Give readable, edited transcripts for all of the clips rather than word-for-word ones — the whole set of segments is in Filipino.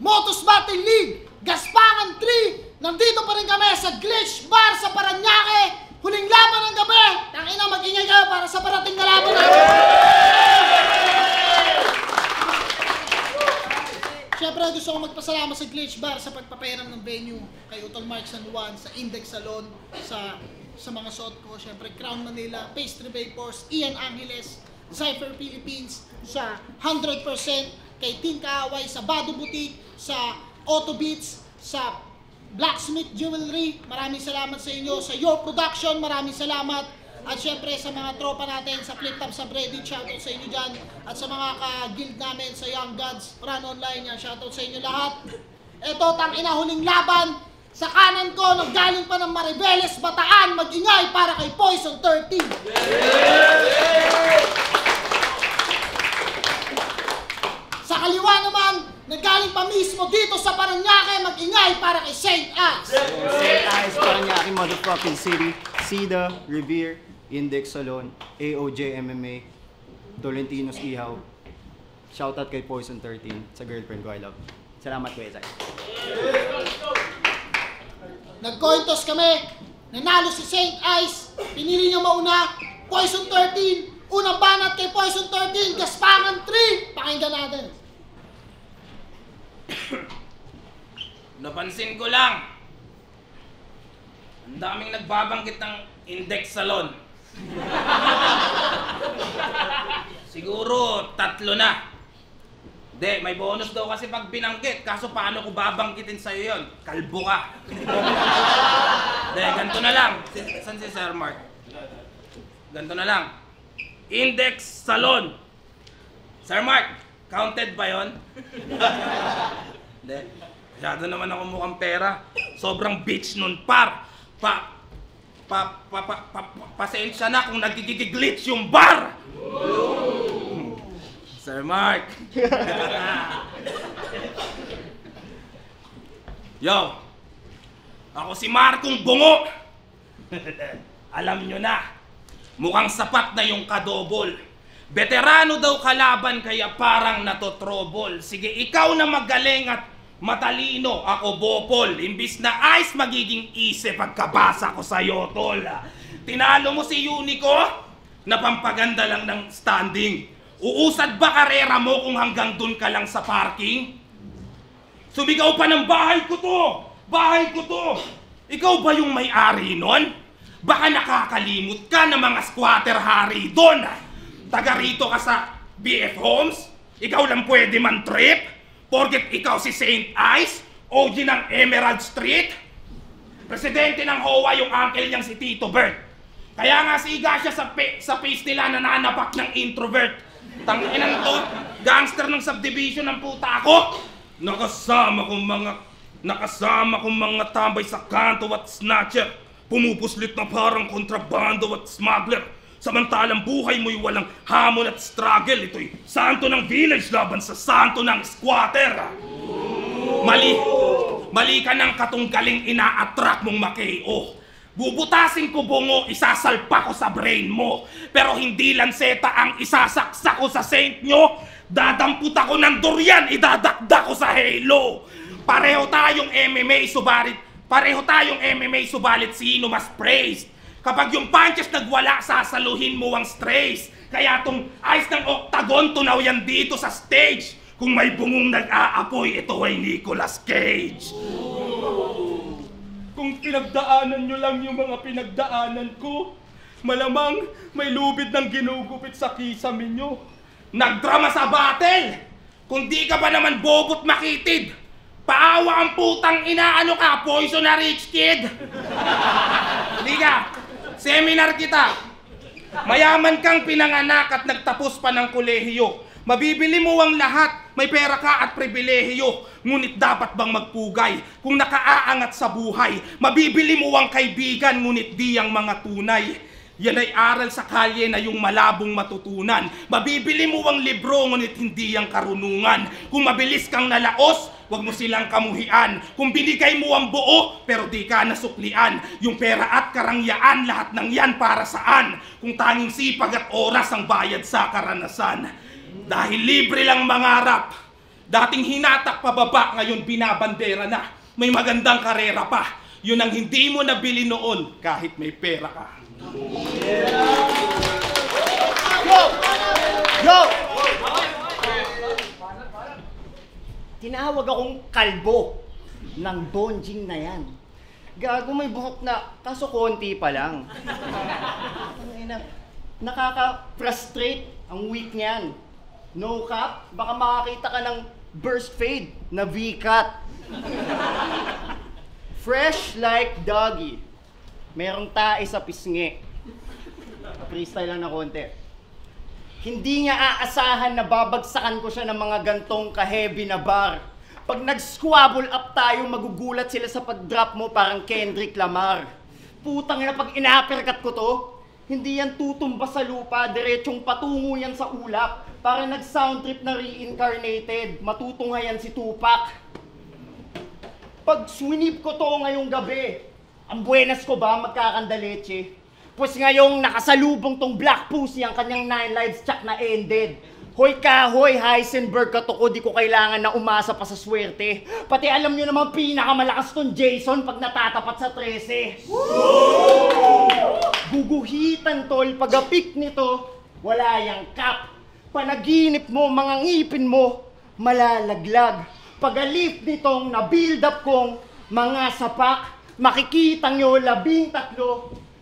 Motos Battle League, Gaspangan 3. Nandito pa rin kami sa Glitch Bar sa Parañaque. Huling laban ng gabi. Tangina, mag-ingay kayo para sa parating na laban natin. Siyempre, gusto ko magpasalamat sa Glitch Bar sa pagpapahiram ng venue kay Utol Mark San Juan, sa Index Salon, sa mga suot ko. Siyempre, Crown Manila, Pastry Vapors, Ian Angeles, Cypher Philippines, sa 100%, kay Team Kaaway, sa Bado Boutique, sa Auto Beats, sa Blacksmith Jewelry. Maraming salamat sa inyo. Sa Your Production, maraming salamat. At syempre sa mga tropa natin sa Flip Top sa Reddit, shoutout sa inyo dyan. At sa mga ka-guild namin sa Young Gods, Run Online yan, shoutout sa inyo lahat. Ito, tangina, huling laban. Sa kanan ko, naggaling pa ng Maribeles, Bataan, mag-ingay para kay Poison 13. Sa kaliwa naman, naggaling pa mismo dito sa Parañaque, mag-ingay para kay Saint Ice. Saint Ice, Parañaque, motherfucking city. Sida, Revere, Index Salon, AOJ MMA, Tolentinos Ihaw. Shoutout kay Poison 13 sa girlfriend ko, I love. Salamat, Kuya Zay. Nag-coin toss kami, nanalo si Saint Ice, pinili niya mauna, Poison 13, unang banat kay Poison 13, Gaspangan 3, pakinggan natin. Napansin ko lang, ang daming nagbabanggit ng Index Salon. Siguro 3 na. Hindi, may bonus daw kasi pag binanggit. Kaso paano ko babanggitin sa'yo yun? Kalbo ka. Hindi, ganito na lang. Saan si Sir Mark? Ganito na lang. Index Salon. Sir Mark, counted ba yun? Hindi. Masyado naman ako mukhang pera. Sobrang bitch nun, par. Pasensya na kung nagigigglitch yung bar! Sir Mark! Yo! Ako si Markong Bungo! Alam nyo na, mukhang sapat na yung kadobol. Veterano daw kalaban kaya parang natotrobol. Sige, ikaw na magaling at matalino, ako bopol. Imbis na ice, magiging isip pagkabasa ko sa'yo, tol. Tinalo mo si Unico, napampaganda lang ng standing. Uusad ba karera mo kung hanggang dun ka lang sa parking? Sumigaw pa ng bahay ko to! Bahay ko to! Ikaw ba yung may-ari nun? Baka nakakalimot ka ng mga squatter hari dun. Taga rito ka sa BF Homes? Ikaw lang pwede man trip? Porket ikaw si Saint Ice, OG ng Emerald Street. Presidente ng HOA yung uncle niyang si Tito Bert. Kaya nga siga siya sa face nila nananapak ng introvert. Tanginan to, gangster ng subdivision ng puta ako. Nakasama kong mga tambay sa kanto at snatcher. Pumupuslit na parang kontrabando at smuggler. Samantalang buhay mo'y walang hamon at struggle. Ito'y santo ng village laban sa santo ng squatter. Mali ka ng katunggaling ina-attract mong makeo. Bubutasin ko bungo, isasalpa ko sa brain mo. Pero hindi lanseta ang isasaksak ko sa saint nyo. Dadamput ako ng durian, idadakdak ko sa halo. Pareho tayong MMA subalit sino mas praised. Kapag yung punches nagwala, sasaluhin mo ang strays. Kaya tong ice ng octagon, tunaw yan dito sa stage. Kung may bungong nag-aapoy, ito ay Nicolas Cage. Kung pinagdaanan nyo lang yung mga pinagdaanan ko, malamang may lubid ng ginugupit sa kisame nyo. Nagdrama sa battle! Kung di ka ba naman bobot makitid, paawa ang putang inaano ka, poison na rich kid! Hindi ka! Seminar kita. Mayaman kang pinanganak at nagtapos pa ng kolehiyo. Mabibili mo ang lahat, may pera ka at pribilehiyo. Ngunit dapat bang magpugay kung nakaaangat sa buhay? Mabibili mo ang kaibigan, ngunit di ang mga tunay. Yan ay aral sa kalye na yung malabong matutunan. Mabibili mo ang libro, ngunit hindi ang karunungan. Kung mabilis kang nalaos, huwag mo silang kamuhian. Kung binigay mo ang buo, pero di ka nasuklian. Yung pera at karangyaan, lahat ng yan para saan? Kung tanging sipag at oras ang bayad sa karanasan. Dahil libre lang mangarap, Dating hinatak pababa, ngayon binabandera na. May magandang karera pa. Yun ang hindi mo nabili noon kahit may pera ka. Yo! Tinawag akong kalbo ng bonjing na yan. Gago, may buhok na, kaso konti pa lang. Nakaka-frustrate ang week niyan. No cap, baka makakita ka ng burst fade na V-cut. Fresh like doggy. Merong tae sa pisngi. Freestyle lang na konti. Hindi niya aasahan na babagsakan ko siya ng mga gantong ka-heavy na bar. Pag nag-squabble up tayo, magugulat sila sa pag-drop mo parang Kendrick Lamar. Putang ina, pag ina-uppercut ko to, hindi yan tutumba sa lupa, diretsong patungo yan sa ulap. Para nag-sound trip na reincarnated, matutunghayan si Tupac. Pag swinip ko to ngayong gabi, ang buenas ko ba magkakandaleche? Pues ngayong nakasalubong tong Black Pussy ang kanyang 9 lives tsak na ended. Hoy kahoy, Heisenberg katuko, di ko kailangan na umasa pa sa swerte. Pati alam nyo naman pinakamalakas tong Jason pag natatapat sa 13. Guguhitan tol, pag-apik nito, wala yang cap. Panaginip mo, mga ngipin mo, malalaglag. Pag-alip nitong na-build up kong mga sapak, makikita nyo 13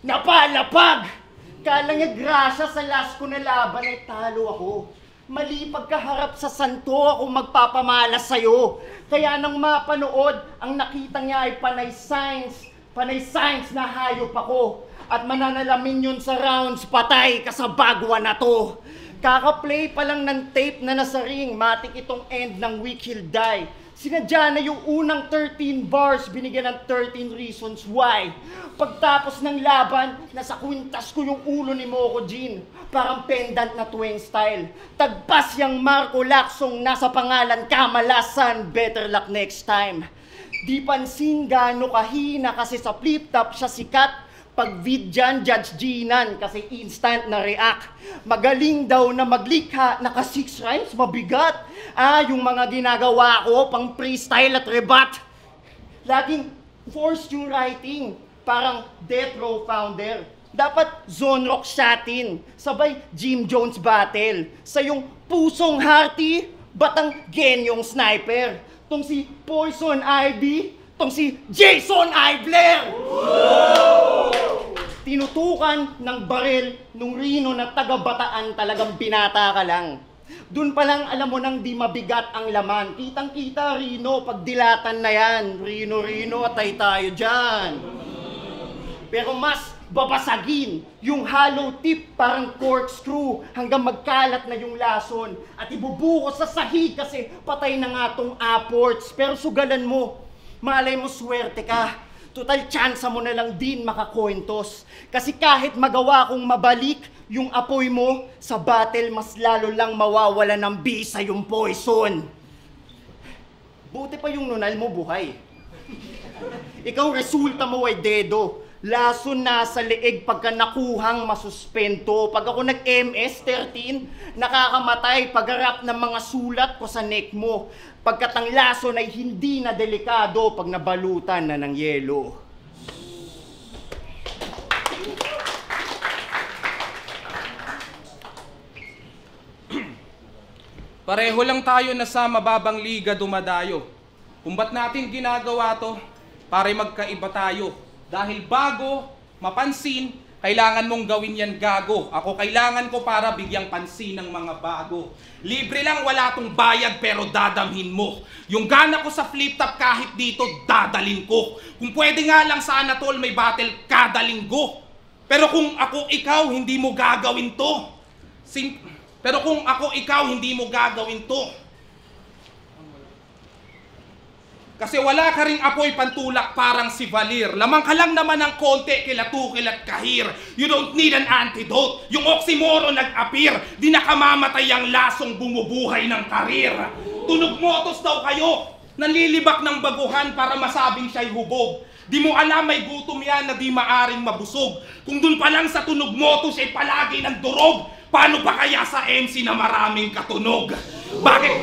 napalapag. Kala nga grasya sa last ko na laban ay talo ako. Mali pagkaharap sa santo ako magpapamalas sa'yo. Kaya nang mapanood, ang nakita niya ay panay science na hayop ako. At mananalamin yun sa rounds, patay ka sa bagwa na to. Kaka-play pa lang ng tape na nasa ring, matik itong end ng week he'll die. Sinadya na yung unang 13 bars, binigyan ng 13 reasons why. Pagtapos ng laban, nasa kwintas ko yung ulo ni Moko Jean. Parang pendant na twin style. Tagpas yang Marco Lacsong nasa pangalan kamalasan, better luck next time. Di pansin gano kahina kasi sa flip-top siya sikat. Pag vidyan, Judge Ginan kasi instant na react. Magaling daw na maglikha, naka 6 rhymes, mabigat. Yung mga ginagawa ko, pang freestyle at rebat. Laging force yung writing, parang Death Row founder. Dapat zone rock shatin, sabay Jim Jones battle. Sa yung pusong hearty, batang genyong sniper. Tong si Poison Ivy, tong si Jason Ibler! Tinutukan ng baril nung Rino na taga-Bataan, talagang binata ka lang. Doon pa lang alam mo nang di mabigat ang laman. Kitang-kita Rino, pag dilatan na yan. Rino, atay tayo dyan. Pero mas babasagin yung hollow tip parang corkscrew hanggang magkalat na yung lason. At ibubukos sa sahig kasi patay na nga tong apports. Pero sugalan mo, malay mo swerte ka. Total chance mo na lang din makakointos. Kasi kahit magawa kong mabalik yung apoy mo, sa battle mas lalo lang mawawala ng bisa yung poison. Buti pa yung nunal mo buhay. Ikaw resulta mo ay dedo. Lason na sa leeg pagka nakuhang masuspento. Pag ako nag-MS-13, nakakamatay pagharap ng mga sulat ko sa neck mo. Pagkat ang lason ay hindi na delikado pag nabalutan na ng yelo. Pareho lang tayo na sa mababang liga dumadayo. Kung ba't natin ginagawa to, para magkaiba tayo. Dahil bago mapansin, kailangan mong gawin yan gago. Ako kailangan ko para bigyang pansin ng mga bago. Libre lang, wala tong bayad pero dadamhin mo. Yung gana ko sa flip-top kahit dito, dadalin ko. Kung pwede nga lang sana tol, may battle kada linggo. Pero kung ako ikaw, hindi mo gagawin to. Pero kung ako ikaw, hindi mo gagawin to. Kasi wala ka ring apoy pantulak parang si Valir. Lamang ka lang naman ng konti kilatukil at kahir. You don't need an antidote. Yung oxymoron nag-appear. Di nakamamatay ang lasong bumubuhay ng karir. Tunog motos daw kayo. Nanlilibak ng baguhan para masabing siya'y hubog. Di mo alam may gutom yan na di maaring mabusog. Kung dun pa lang sa tunog motos ay palagi ng durog. Paano pa kaya sa MC na maraming katunog? Bakit?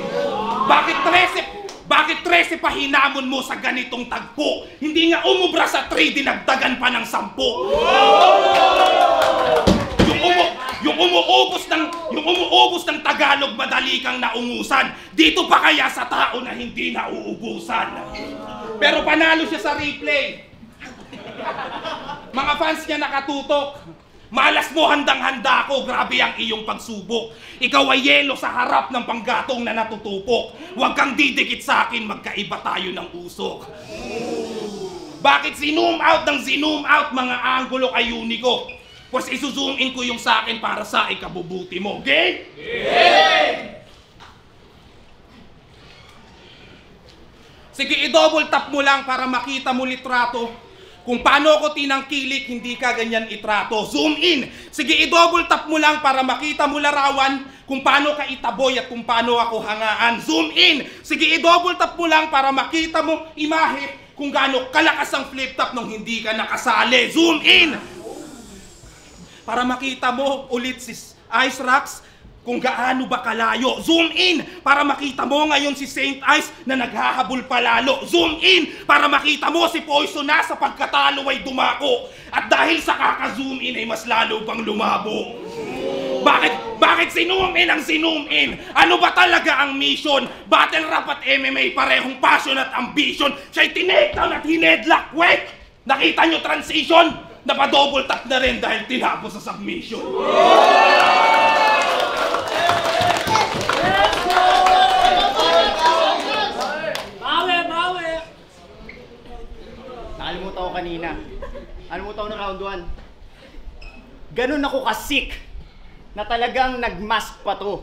Bakit 13 pa hinamon mo sa ganitong tagpo? Hindi nga umubra sa 3, dinagdagan pa ng 10. Yung umuubos ng Tagalog, madali kang naungusan. Dito pa kaya sa tao na hindi nauubusan. Pero panalo siya sa replay. Mga fans niya nakatutok. Malas mo, handang-handa ko, grabe ang iyong pagsubok. Ikaw ay yelo sa harap ng panggatong na natutupok. Huwag kang didikit sa akin, magkaiba tayo ng usok. Bakit zoom out mga anggulo kay Unico? Pues isuzoom in ko yung sa akin para sa ikabubuti mo. Okay? Okay! Sige, i-double tap mo lang para makita mo litrato. Kung paano ako tinangkilik, hindi ka ganyan itrato. Zoom in! Sige, i-double tap mo lang para makita mo larawan kung paano ka itaboy at kung paano ako hangaan. Zoom in! Sige, i-double tap mo lang para makita mo imahe kung gaano kalakas ang flip top nung hindi ka nakasali. Zoom in! Para makita mo ulit si Ice Rocks kung gaano ba kalayo. Zoom in para makita mo ngayon si Saint Ice na naghahabol palalo. Zoom in para makita mo si Poison na sa pagkatalo ay dumako. At dahil sa kaka-zoom in ay mas lalo pang lumabo. Bakit sinum in ang sinum in? Ano ba talaga ang mission? Battle rap at MMA parehong passion at ambition. Siya'y tinekdown at hinedlock. Wait! Nakita nyo transition? Napa-double tap na rin dahil tinapos sa submission. Nakalimutan ko kanina. Nakalimutan ko na round 1. Ganun ako kasik na talagang nagmask pa to.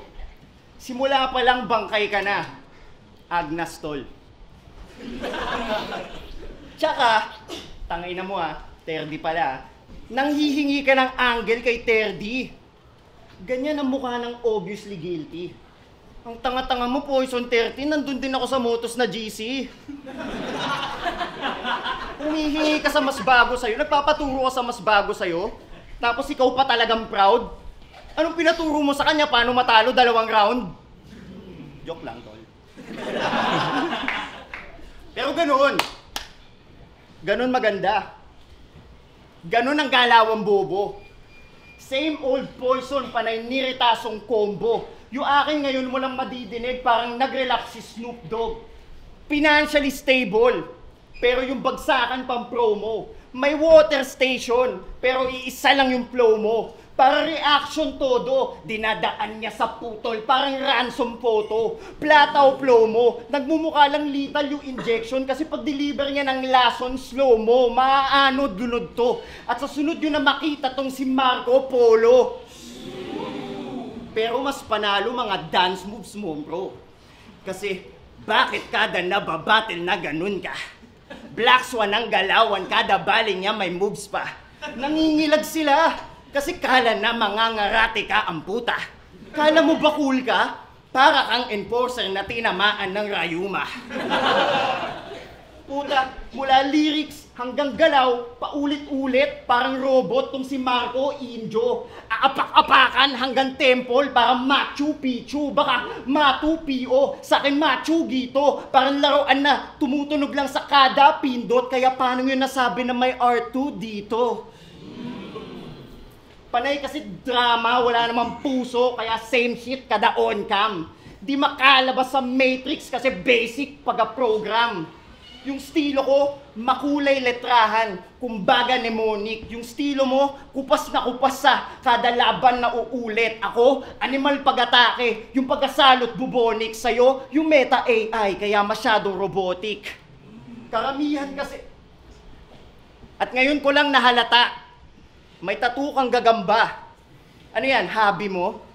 Simula pa lang bangkay ka na. Agnas tol. Tsaka, tangina mo Terdy pala. Nanghihingi ka ng angle kay Terdy. Ganyan ang mukha ng obviously guilty. Ang tanga-tanga mo, Poison 13, nandun din ako sa Motos na GC. Humihingi ka sa mas bago sa'yo, nagpapaturo ka sa mas bago sa'yo, tapos ikaw pa talagang proud. Anong pinaturo mo sa kanya? Paano matalo 2 round? Joke lang, tol. Pero ganun. Ganun maganda. Ganun ang galawang bobo. Same old Poison, panay niritasong combo. Yung akin ngayon mo lang madidinig, parang nag-relax si Snoop Dogg. Financially stable, pero yung bagsakan pang promo. May water station, pero iisa lang yung flow mo. Para reaction todo, dinadaan niya sa putol, parang ransom photo. Plataw flow mo, nagmumukha lang lethal yung injection kasi pag deliver niya ng lason, slow mo, maaano dunod to. At sa sunod yun na makita tong si Marco Polo. Pero mas panalo mga dance moves mo, bro. Kasi bakit kada nababattle na ganun ka? Black Swan ang galawan, kada baling niya may moves pa. Nangingilag sila. Kasi kala na mangangarate ka ang puta. Kala mo ba cool ka? Para kang enforcer na tinamaan ng rayuma. Puta, mula lyrics hanggang galaw, paulit-ulit, parang robot tong si Marco Injo. Aapak-apakan hanggang temple, parang Machu Picchu. Baka Matu P.O. Sa akin Machu Gito. Parang laruan na tumutunog lang sa kada pindot. Kaya paano yun nasabi na may R2 dito? Panay kasi drama, wala namang puso, kaya same shit kada on-cam. Di makalabas sa Matrix kasi basic pag-program. Yung stilo ko, makulay letrahan, kumbaga mnemonic. Yung stilo mo, kupas na kupas sa kada laban na uulit. Ako, animal pag-atake, yung pagkasalot bubonic. Sa'yo, yung meta AI, kaya masyadong robotic. Karamihan kasi. At ngayon ko lang nahalata, may tattoo kang gagamba. Ano yan, hobby mo?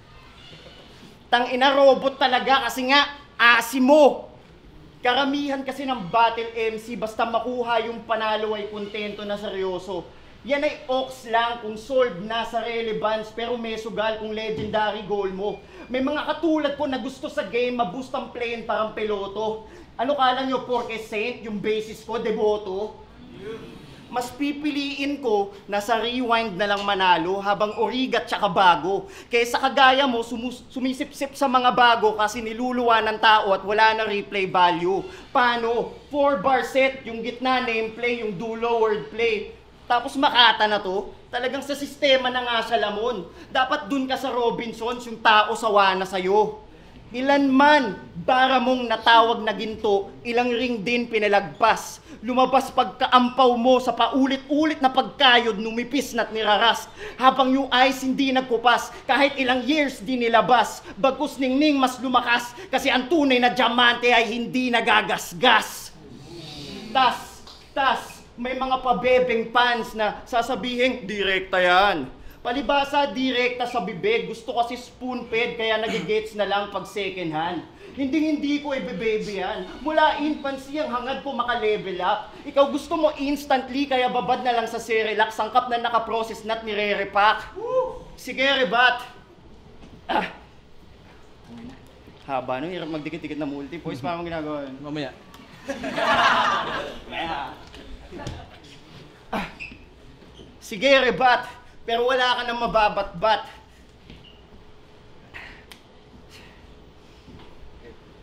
Tangina, robot talaga kasi nga, asi mo. Karamihan kasi ng battle MC, basta makuha yung panalo ay kontento na seryoso. Yan ay ox lang kung solve na sa relevance, pero may sugal kung legendary goal mo. May mga katulad ko na gusto sa game, maboost ang plane parang peloto. Ano kala nyo, porke saint, yung basis ko, deboto? Mas pipiliin ko na sa rewind na lang manalo habang origat tsaka bago. Kaysa kagaya mo, sumisip-sip sa mga bago kasi niluluwa ng tao at wala na replay value. Paano? 4-bar set, yung gitna nameplay, yung dulo wordplay. Tapos makata na to, talagang sa sistema na nga sa lamon. Dapat dun ka sa Robinsons, yung tao sawa na sa'yo. Ilan man bara mong natawag na ginto, ilang ring din pinalagpas. Lumabas pagkaampaw mo sa paulit-ulit na pagkayod, numipis na't niraras. Habang yung eyes hindi nagkupas, kahit ilang years di nilabas. Bagkus ningning mas lumakas, kasi ang tunay na diamante ay hindi nagagasgas. Tas, may mga pabebeng fans na sasabihin, direkta yan. Palibasa, direkta sa bibig. Gusto kasi spoon-fed, kaya nagigets na lang pag second hand. Hindi ko ibe-baby yan. Mula infancy ang hangad ko maka-level up. Ikaw gusto mo instantly, kaya babad na lang sa Cerelac. Sangkap na naka-process na't nire-repack. Sige, rebat. Haba no, hirap magdikit-dikit na multi-voice. Paano ginagawa yun? Mamaya. Sige, rebat. Pero wala ka nang mababat-bat.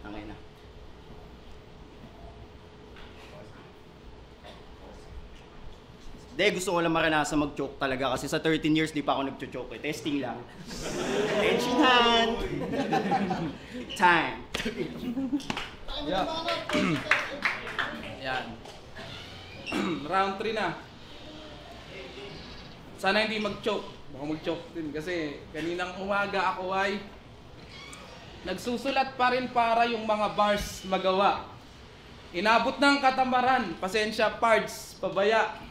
Tangay na. Gusto ko lang maranasan mag-choke talaga kasi sa 13 years di pa ako nag-choke eh. Testing lang. Attention hand. Time. Yan. Round 3 na. Sana hindi mag-choke. Baka mag-choke din kasi kaninang umaga ako ay nagsusulat pa rin para yung mga bars magawa. Inabot ng katamaran, pasensya parts, pabaya.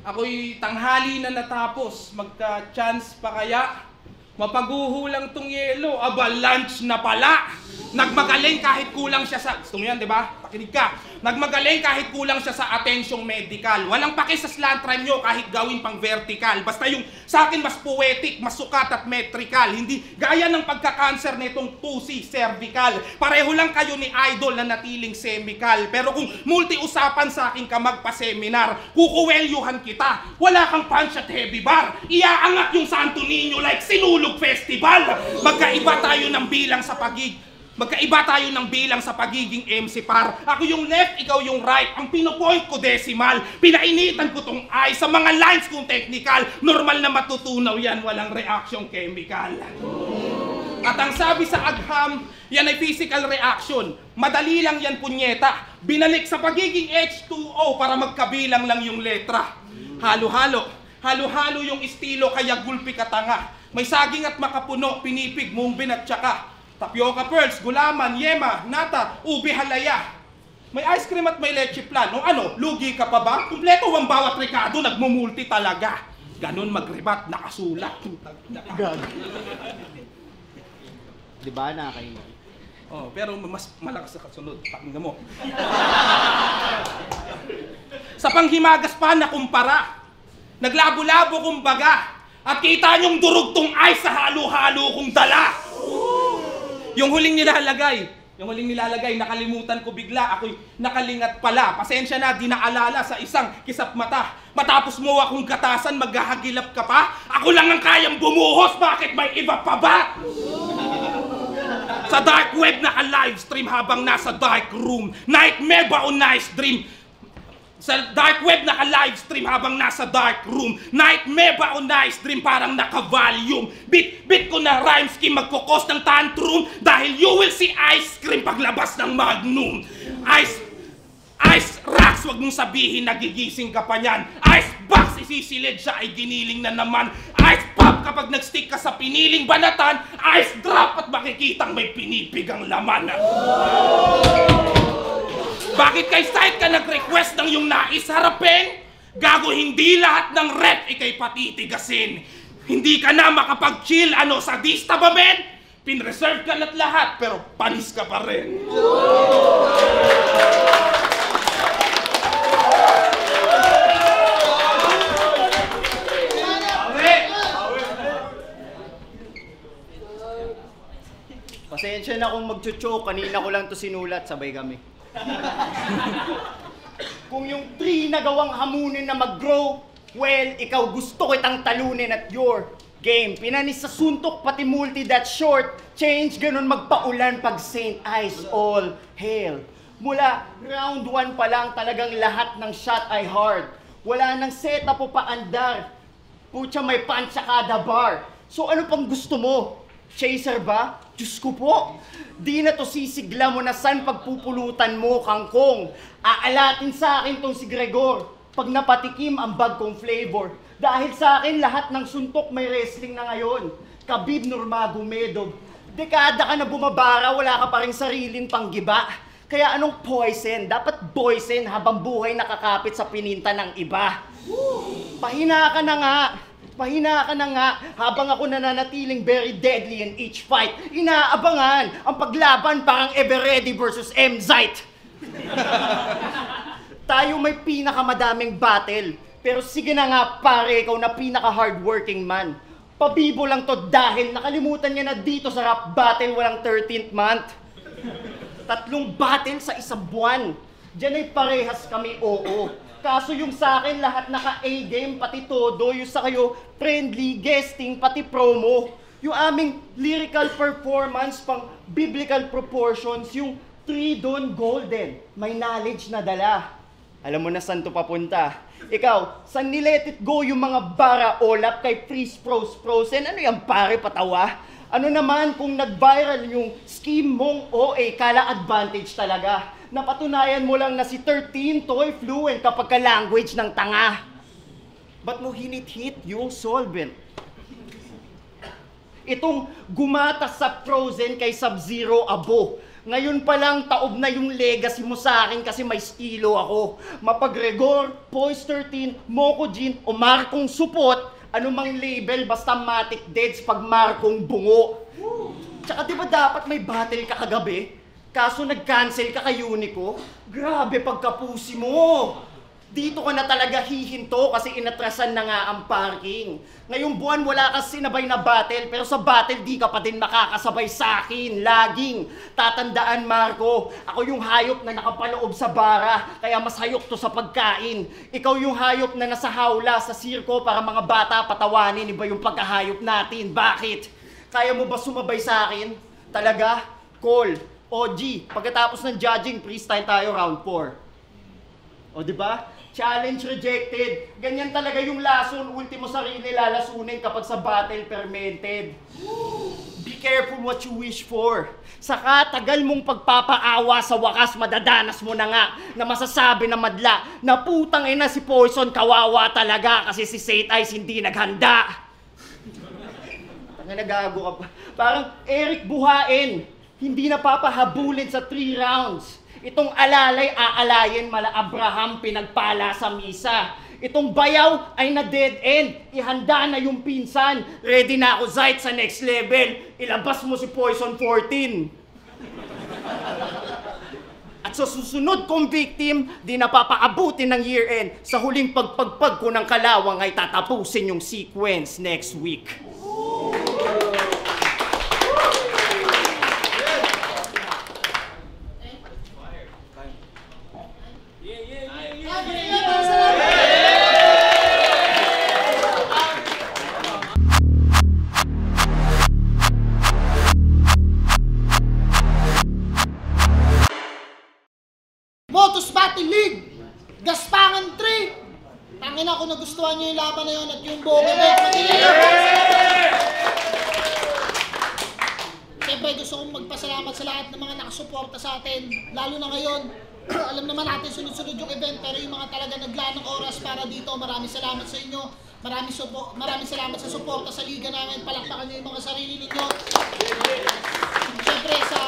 Ako'y tanghali na natapos, magka-chance pa kaya? Mapaguhulang tong yelo, aba lunch na pala. Nagmagaling kahit kulang siya sa... Gusto mo yan, di ba? Pakinig ka. Nagmagaling kahit kulang siya sa atensyong medical. Walang paki sa slant rhyme nyo kahit gawin pang vertical. Basta yung sa akin mas poetic, mas sukat at metrical. Hindi gaya ng pagka-cancer nitong 2C cervical. Pareho lang kayo ni Idol na natiling semical. Pero kung multi-usapan sa akin ka magpa-seminar, kukuwelyuhan kita. Wala kang punch at heavy bar. Iaangat yung Santo Niño like Sinulog Festival. Magkaiba tayo ng bilang sa pagiging MC par. Ako yung left, ikaw yung right. Ang pinopoint ko decimal. Pinainitan ko tong I sa mga lines kong technical. Normal na matutunaw yan, walang reaction chemical. At ang sabi sa agham, yan ay physical reaction. Madali lang yan, punyeta. Binalik sa pagiging H2O para magkabilang lang yung letra. Halo-halo. Halo-halo yung estilo kaya gulpi ka tanga. May saging at makapuno, pinipig, mumbin at tsaka. Tapioca pearls, gulaman, yema, nata, ubi halaya. May ice cream at may leche plan. O ano, lugi ka pa ba? Kumpleto ang bawat rekado, nagmumulti talaga. Ganon magribat, nakasulat. Diba, nakakaingat? Oh, pero mas malakas sa kasunod. Pakinggan mo. Sa panghimagas pa na kumpara, naglabo-labo kumbaga, at kita niyong durugtong ice sa halo-halo kong dala. Yung huling nilalagay, nakalimutan ko bigla, ako'y nakalingat pala. Pasensya na, di naalala sa isang kisap mata. Matapos mo akong gatasan, maghahagilap ka pa? Ako lang ang kayang bumuhos, bakit may iba pa ba? Sa dark web naka-livestream habang nasa dark room. Nightmare ba o nice dream? Sa dark web naka-livestream habang nasa dark room. Nightmare ba o nice dream? Parang naka-volume. Bit ko na rhyme scheme magkukos ng tantrum dahil you will see ice cream paglabas ng Magnum. Ice rocks, wag mong sabihin nagigising ka pa niyan. Ice box, isisilid siya ay giniling na naman. Ice pop kapag nagstick ka sa piniling banatan. Ice drop at makikitang may pinipigang laman. Bakit kay site ka nag-request ng yung nais harapin? Gago, hindi lahat ng rep ikay patitigasin. Hindi ka na makapag-chill, ano, sadista ba, men? Pinreserve ka na't lahat, pero panis ka pa rin. Pasensya na kung mag-choke, kanina ko lang to sinulat, sabay kami. Kung yung tree na gawang hamunin na mag-grow, well, ikaw gusto kitang talunin at your game. Pinanis sa suntok, pati multi that short. Change, ganun magpaulan pag St. Ice all hail. Mula round 1 pa lang talagang lahat ng shot ay hard. Wala nang setup o paandar. Putya may pancha kada bar. So ano pang gusto mo? Chaser ba? Diyos ko po. Di na to sisigla mo na san pagpupulutan mo, kangkong. Aalatin sa akin tong si Gregor. Pag napatikim ang bag kong flavor. Dahil sa akin, lahat ng suntok may wrestling na ngayon. Khabib Nurmagomedov. Dekada ka na bumabara, wala ka pa rin sariling panggiba. Kaya anong poison? Dapat poison habang buhay nakakapit sa pininta ng iba. Pahina ka na nga. Pahina ka na nga habang ako nananatiling very deadly in each fight. Inaabangan ang paglaban parang Everready versus M-Zite. Tayo may pinakamadaming battle. Pero sige na nga pare, ikaw na pinaka-hardworking man. Pabibo lang to dahil nakalimutan niya na dito sa rap battle walang 13th month. 3 battle sa isang buwan. Diyan ay parehas kami, oo. Kaso yung sa akin lahat naka-A game, pati todo. Yung sa kayo, friendly, guesting, pati promo. Yung aming lyrical performance, pang biblical proportions, yung 3 doon golden. May knowledge na dala. Alam mo na saan to papunta. Ikaw, saan ni-let it go yung mga bara olap kay freeze frozen? Ano yan pare, patawa? Ano naman kung nag-viral yung scheme mong OA, kala advantage talaga. Napatunayan mo lang na si 13 toy fluent kapag ka-language ng tanga. Ba't mo hinit-hit yung solvent? Itong gumatas sa Frozen kay Sub-Zero abo. Ngayon pa lang taob na yung legacy mo sa akin kasi may estilo ako. Mapag-Gregor, Poise 13, Mokojin o Markong Supot, anumang label basta Matic Deads pag Markong Bungo. Tsaka di ba dapat may battle ka kagabi? Kaso nag-cancel ka kay Unico? Grabe pagkapusi mo! Dito ka na talaga hihinto kasi inatrasan na nga ang parking. Ngayong buwan wala kang sinabay na battle pero sa battle di ka pa din makakasabay sa akin. Laging tatandaan Marco, ako yung hayop na nakapaloob sa bara kaya mas hayok to sa pagkain. Ikaw yung hayop na nasa hawla sa sirko para mga bata patawanin. Iba yung pagkahayop natin. Bakit? Kaya mo ba sumabay sa akin? Talaga? Call. OG. Pagkatapos ng judging, freestyle tayo round 4. O diba? Challenge rejected. Ganyan talaga yung lason. Ultimo sarili lalasunin kapag sa battle fermented. Be careful what you wish for. Saka tagal mong pagpapaawa sa wakas madadanas mo na nga na masasabi na madla na putang ina si Poison kawawa talaga kasi si St. Ice hindi naghanda. Tanga nagago ka pa. Parang Eric Buhain. Hindi napapahabulin sa 3 rounds. Itong alalay aalayin mala Abraham pinagpala sa misa. Itong bayaw ay na dead end. Ihanda na yung pinsan. Ready na ako Zite sa next level. Ilabas mo si Poison 14. At sa susunod kong victim, di napapakabuti ng year end. Sa huling pagpagpag ko ng kalawang ay tatapusin yung sequence next week. Motos Battle League! Gaspangan 3! Tangin ako nagustuhan nyo yung laban na yun at yung buong event. Siyempre gusto kong magpasalamat sa lahat ng mga nakasuporta sa atin. Lalo na ngayon, alam naman natin sunod-sunod yung event pero yung mga talaga naglaan ng oras para dito, maraming salamat sa inyo. Maraming salamat sa suporta sa liga namin. Palakpakan nyo yung mga sarili ninyo. Siyempre sa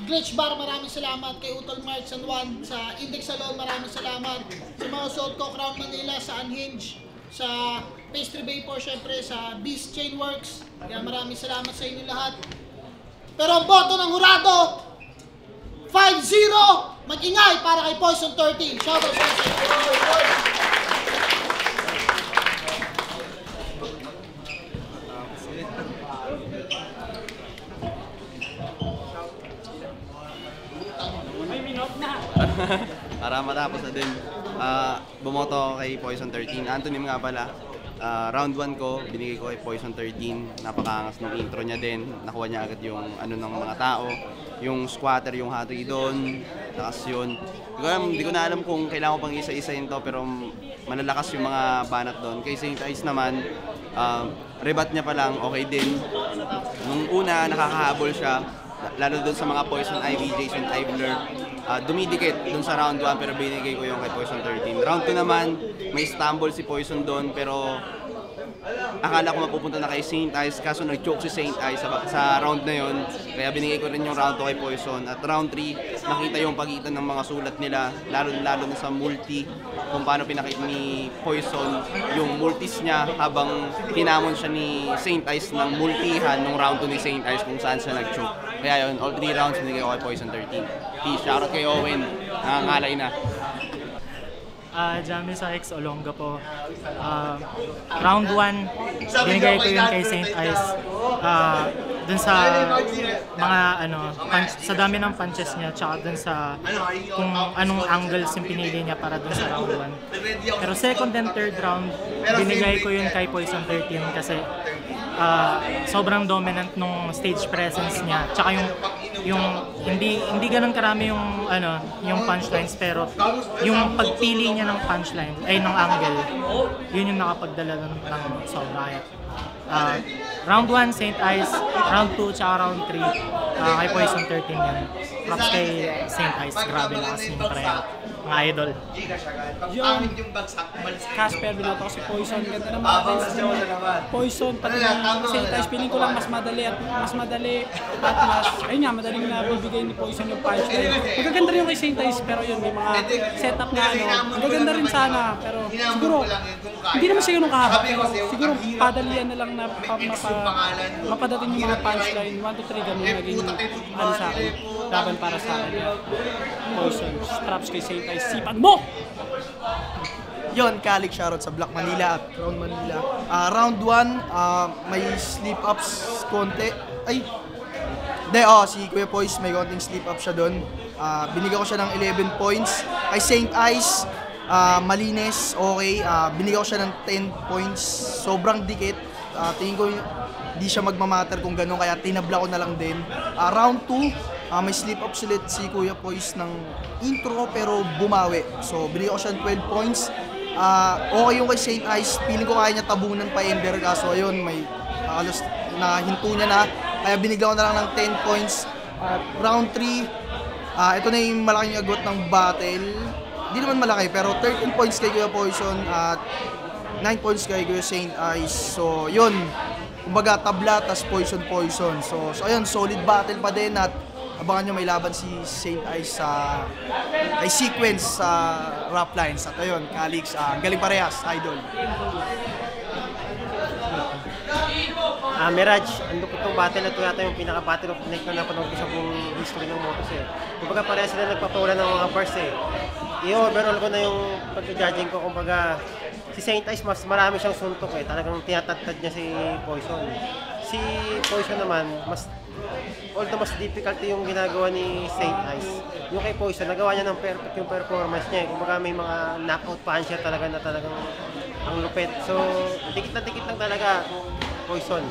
Glitch Bar, maraming salamat. Kay Utol Mark San Juan, sa Index Salon, maraming salamat. Sa mga suot ko, Crown Manila, sa Unhinged, sa Pastry Vapor, syempre sa Beast Chain Works. Kaya maraming salamat sa inyo lahat. Pero ang boto ng hurado, 5-0! Mag-ingay para kay Poison 13. Shoutouts sa inyo. para matapos na din. Bumoto ako kay Poison 13. Anthony nga pala. Round 1 ko, binigay ko kay Poison 13. Napakaangas ng intro niya din. Nakuha niya agad yung ano ng mga tao. Yung squatter, yung hati doon. Lakas yun. Hindi ko na alam kung kailangan ko pang isa-isahin to, pero malalakas yung mga banat doon. Kay Saint Ice naman, rebat niya pa lang, okay din. Nung una, nakakahabol siya. Lalo doon sa mga Poison Ivy, Jason Ivler. Dumidikit doon sa round 1 pero binigay ko yung kay Poison 13. Round 2 naman, may stumble si Poison doon pero akala ko mapupunta na kay Saint Ice kaso nag-choke si Saint Ice sa round na yon. Kaya binigay ko rin yung round 2 kay Poison. At round 3, nakita yung pagitan ng mga sulat nila lalo na sa multi kung paano pinakita ni Poison yung multis niya habang hinamon siya ni Saint Ice ng multihan nung round 2 ni Saint Ice kung saan siya nag-choke. Kaya yun, all 3 rounds binigay ko kay Poison 13. Peace, shoutout kay Owen, nangangalay na. Jamie sa X Olonga po. Round 1, binigay ko yun kay Saint Ice. Dun sa mga punch, sa dami ng punches niya, tsaka dun sa kung anong angles yung pinili niya para dun sa round 1. Pero second and third round, binigay ko yun kay Poison 13 kasi sobrang dominant nung stage presence niya. Tsaka yung hindi ganoon karami yung punchlines pero yung pagpili niya ng punchline ng angle, yun yung nakapagdala ng sobra. Round 1 Saint Ice, round 2 tsaka round 3 kay Poison 13 yan. Props kay Saint Ice, grabe lakas yung pareho. Mga idol. Yung Casper, binoto ko si Poison. Ganda ng mga defense ni Poison. Pati ng Saint Ice, feeling ko lang mas madali at mas ayun nga, madaling na bibigay ni Poison yung punchline. Magaganda rin yung kay Saint Ice, pero yun, may mga setup na magaganda rin sana, pero siguro, hindi naman siguro kahaba, pero siguro padalian na lang na mapadating yung mga punchline. 1 to 3 ganun naging sa akin, laban para sa akin. Poison, straps kay Saint Ice. Sipag mo! Yon, Kalik shoutout sa Black Manila at Crown Manila. Round 1, may slip-ups konti. Si Kuya Poise may konting slip-up siya doon. Binigyan ko siya ng 11 points. Kay Saint Ice, malinis, okay. Binigyan ko siya ng 10 points. Sobrang dikit. Tingin ko di siya magmamatter kung gano'n, kaya tinabla ko na lang din. Round 2, may slip-up ulit si Kuya Poise ng intro pero bumawi. So, binigyan ko siya ng 12 points. Okay yung kay Saint Ice, feeling ko kaya niya tabunan pa Ender kaso ayun, may halos nahinto niya na. Kaya binigyan ko na lang ng 10 points. Round 3, ito na yung malaking agot ng battle. Hindi naman malaki pero 13 points kay Kuya Poison at 9 points kay Kuya Saint Ice. So yun, kumbaga tabla tas Poison. So ayun, solid battle pa din at abangan nyo may laban si Saint Ice kay Sequence sa Rap Lines. At ayun, Calix, galing parehas, idol. Mirage, ano po itong battle na ito yata yung pinaka-battle of the night na napanood ko sa buong history ng Motos eh. Kumbaga parehas sila nagpapawala ng mga bars eh. I-overall ko na yung pag-judging ko, kumbaga si Saint Ice mas marami siyang suntok eh. Talagang tinatagtad niya si Poison. Si Poison naman, although mas difficult yung ginagawa ni Saint Ice. Yung kay Poison, nagawa niya ng perfect yung performance niya eh. Kumbaga may mga knockout puncher talaga na talagang ang lupit. So, dikit na dikit lang talaga Poison.